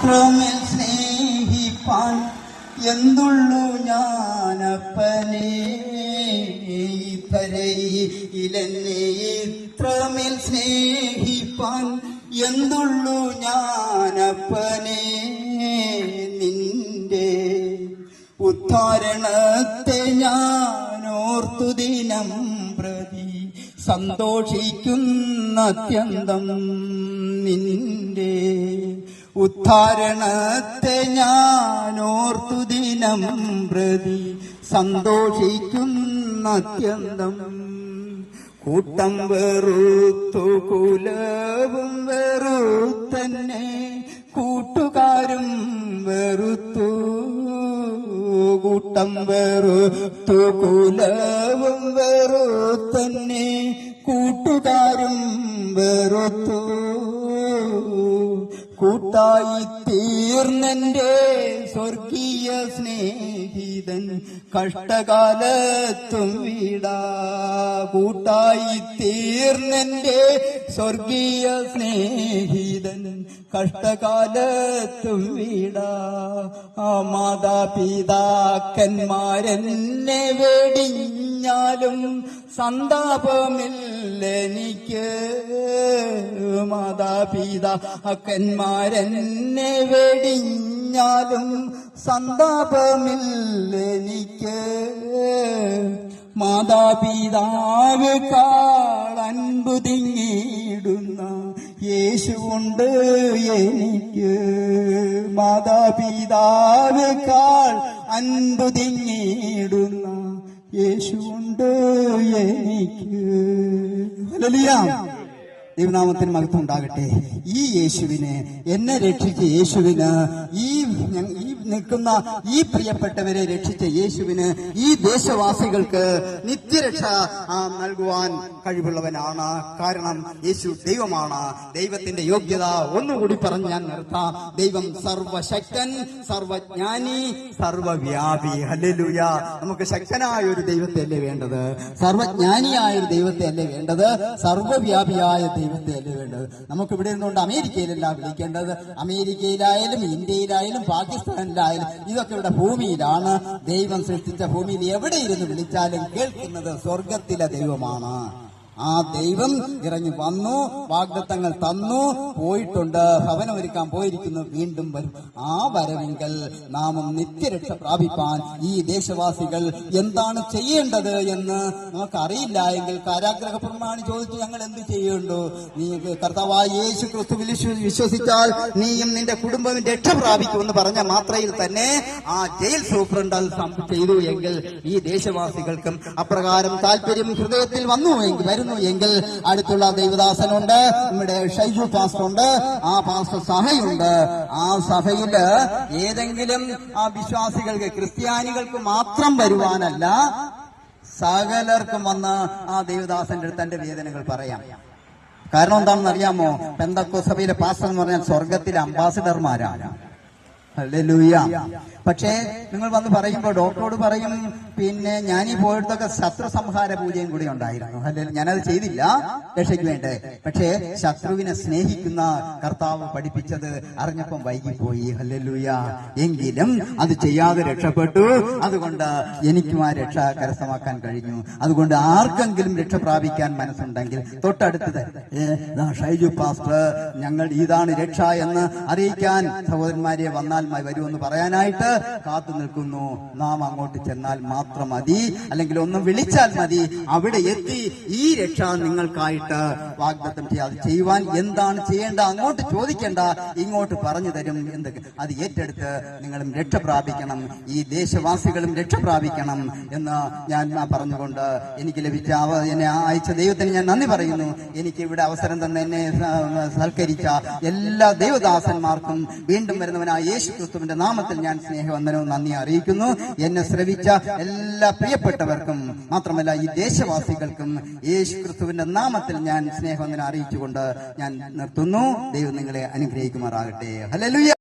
ഇത്രമേൽ സ്നേഹിപ്പാൻ എന്തുള്ളു ഞാനപ്പനെ ധരയിലെന്നെ ഇത്രമേൽ സ്നേഹിപ്പാൻ എന്തുള്ളു ഞാനപ്പനെ നിന്റെ ഉദ്ധാരണത്തെ ഞാനോർത്തു ദിനം പ്രതി സന്തോഷിക്കുന്നത്യന്തം നിന്റെ ഉദ്ധാരണത്തെ ഞാനോർത്തു ദിനം പ്രതി സന്തോഷിക്കുന്നത്യന്തം കൂട്ടം വെറുത്തു കുലവും വെറുത്തന്നെ കൂട്ടുകാരും വെറുത്തു കൂട്ടം വെറുത്തു കുലവും വെറുത്തന്നെ കൂട്ടുകാരും വെറുത്തു കൂട്ടായി തീർന്നെന്റെ സ്വർഗീയ സ്നേഹിതൻ കഷ്ടകാലത്തും വീടാ കൂട്ടായി തീർന്നെന്റെ സ്വർഗീയ സ്നേഹിതൻ കഷ്ടകാലത്തും വീടാ ആ മാതാപിതാക്കന്മാരെന്നെ വെടിഞ്ഞാലും സന്താപമില്ലെനിക്ക് മാതാപിതാക്കന്മാരെന്നെ വെടിഞ്ഞാലും സന്താപമില്ലെനിക്ക് മാതാപിതാവ് കാളൻപു തിങ്ങിടുന്ന യേശുവുണ്ട് എനിക്ക് മാതാപിതാവ് കാൾ അൻപു തിങ്ങിടുന്ന യേശുവുണ്ട് എനിക്ക്. ഹല്ലേലൂയ. ദൈവനാമത്തിന് മഹത്വം ഉണ്ടാകട്ടെ. ഈ യേശുവിന്, എന്നെ രക്ഷിച്ച യേശുവിന്, ഈ നിൽക്കുന്ന ഈ പ്രിയപ്പെട്ടവരെ രക്ഷിച്ച യേശുവിന്, ഈ ദേശവാസികൾക്ക് നിത്യരക്ഷ നൽകുവാൻ കഴിവുള്ളവനാണ്. കാരണം യേശു ദൈവമാണ്. ദൈവത്തിന്റെ യോഗ്യത ഒന്നുകൂടി പറഞ്ഞ് ഞാൻ നിർത്താം. ദൈവം സർവശക്തൻ, സർവജ്ഞാനി, സർവവ്യാപി. ഹല്ലേലൂയ. നമുക്ക് ശക്തനായ ഒരു ദൈവത്തെ അല്ലേ വേണ്ടത്? സർവജ്ഞാനിയായ ഒരു ദൈവത്തെ അല്ലേ വേണ്ടത്? സർവവ്യാപിയായ ദൈവത്തെ അല്ലേ വേണ്ടത്? നമുക്ക് ഇവിടെ നിന്നുകൊണ്ട് അമേരിക്കയിലല്ല വിളിക്കേണ്ടത്. അമേരിക്കയിലായാലും ഇന്ത്യയിലായാലും പാകിസ്ഥാനിലായാലും ഇതൊക്കെ ഇവിടെ ഭൂമിയിലാണ്. ദൈവം സൃഷ്ടിച്ച ഭൂമിയിൽ എവിടെ ഇരുന്ന് വിളിച്ചാലും കേൾക്കുന്നത് സ്വർഗത്തിലെ ദൈവമാണ്. ആ ദൈവം ഇറങ്ങി വന്നു, വാഗ്ദത്തങ്ങൾ തന്നു, പോയിട്ടുണ്ട്, ഭവനമൊരുക്കാൻ പോയിരിക്കുന്നു, വീണ്ടും വരും. ആ വരവിങ്കൽ നാമും നിത്യരക്ഷ പ്രാപിപ്പാൻ ഈ ദേശവാസികൾ എന്താണ് ചെയ്യേണ്ടത് എന്ന് നമുക്കറിയില്ല എങ്കിൽ കാരാഗ്രഹ പ്രമാണി ചോദിച്ചു, ഞങ്ങൾ എന്ത് ചെയ്യേണ്ടു? നീ കർത്താവായ യേശു ക്രിസ്തുവിൽ വിശ്വസിച്ചാൽ നീയും നിന്റെ കുടുംബവും രക്ഷ പ്രാപിക്കുമെന്ന് പറഞ്ഞ മാത്രയിൽ തന്നെ ആ ജയിൽ സൂപ്രണ്ട് അത് ചെയ്തു എങ്കിൽ ഈ ദേശവാസികൾക്കും അപ്രകാരം താല്പര്യം ഹൃദയത്തിൽ വരുന്നു എങ്കിൽ അടുത്തുള്ള ദൈവദാസനുണ്ട്, നമ്മുടെ ഷൈജു പാസ്റ്റർ ഉണ്ട്, ആ പാസ്റ്റർ സഭയുണ്ട്. ആ സഭയില് ഏതെങ്കിലും ആ വിശ്വാസികൾക്ക്, ക്രിസ്ത്യാനികൾക്ക് മാത്രം വരുവാനല്ല, സകലർക്കും വന്ന് ആ ദൈവദാസന്റെ അടുത്ത് തന്റെ വേദനകൾ പറയാം. കാരണം എന്താണെന്ന് അറിയാമോ? പെന്തക്കോസ്ത് സഭയിലെ പാസ്റ്റർ എന്ന് പറഞ്ഞാൽ സ്വർഗത്തിലെ അംബാസിഡർമാരാണ്. ഹല്ലേലൂയ. പക്ഷേ നിങ്ങൾ വന്ന് പറയുമ്പോൾ ഡോക്ടറോട് പറയും, പിന്നെ ഞാനീ പോയിടത്തൊക്കെ ശത്രു സംഹാര പൂജയും കൂടി ഉണ്ടായിരുന്നു. അല്ലെങ്കിൽ ഞാനത് ചെയ്തില്ല രക്ഷയ്ക്ക് വേണ്ടേ. പക്ഷേ ശത്രുവിനെ സ്നേഹിക്കുന്ന കർത്താവ് പഠിപ്പിച്ചത് അറിഞ്ഞപ്പം വൈകിപ്പോയി. ഹല്ലേലൂയ. എങ്കിലും അത് ചെയ്യാതെ രക്ഷപ്പെട്ടു. അതുകൊണ്ട് എനിക്കും ആ രക്ഷ കരസ്ഥമാക്കാൻ കഴിഞ്ഞു. അതുകൊണ്ട് ആർക്കെങ്കിലും രക്ഷ പ്രാപിക്കാൻ മനസ്സുണ്ടെങ്കിൽ തൊട്ടടുത്തത് ഷൈജു പാസ്റ്റർ ഞങ്ങൾ ഇതാണ് രക്ഷ എന്ന് അറിയിക്കാൻ സഹോദരന്മാരെ വന്നാൽ വരുമെന്ന് പറയാനായിട്ട് കാത്തു നിൽക്കുന്നു. നാം അങ്ങോട്ട് ചെന്നാൽ മാത്രം മതി, അല്ലെങ്കിൽ ഒന്ന് വിളിച്ചാൽ മതി. അവിടെ എത്തി ഈ രക്ഷ നിങ്ങൾക്കായിട്ട് വാഗ്ദത്തം ചെയ്യാതെ ചെയ്യുവാൻ എന്താണ് ചെയ്യേണ്ട അങ്ങോട്ട് ചോദിക്കേണ്ട, ഇങ്ങോട്ട് പറഞ്ഞു തരും. എന്തൊക്കെ അത് ഏറ്റെടുത്ത് നിങ്ങളും രക്ഷ പ്രാപിക്കണം, ഈ ദേശവാസികളും രക്ഷ പ്രാപിക്കണം എന്ന് ഞാൻ പറഞ്ഞുകൊണ്ട് എനിക്ക് ലഭിച്ച എന്നെ അയച്ച ദൈവത്തിന് ഞാൻ നന്ദി പറയുന്നു. എനിക്ക് ഇവിടെ അവസരം തന്നെ എന്നെ സൽക്കരിച്ച എല്ലാ ദൈവദാസന്മാർക്കും വീണ്ടും വരുന്നവനായ യേശു ക്രിസ്തുവിന്റെ നാമത്തിൽ ഞാൻ സ്നേഹവന്ദനവും നന്ദി അറിയിക്കുന്നു. എന്നെ ശ്രവിച്ച എല്ലാ പ്രിയപ്പെട്ടവർക്കും മാത്രമല്ല ഈ ദേശവാസികൾക്കും യേശു ക്രിസ്തുവിന്റെ നാമത്തിൽ ഞാൻ സ്നേഹവന്ദനം അറിയിച്ചുകൊണ്ട് ഞാൻ നിർത്തുന്നു. ദൈവം നിങ്ങളെ അനുഗ്രഹിക്കുമാറാകട്ടെ. ഹല്ലേലൂയ.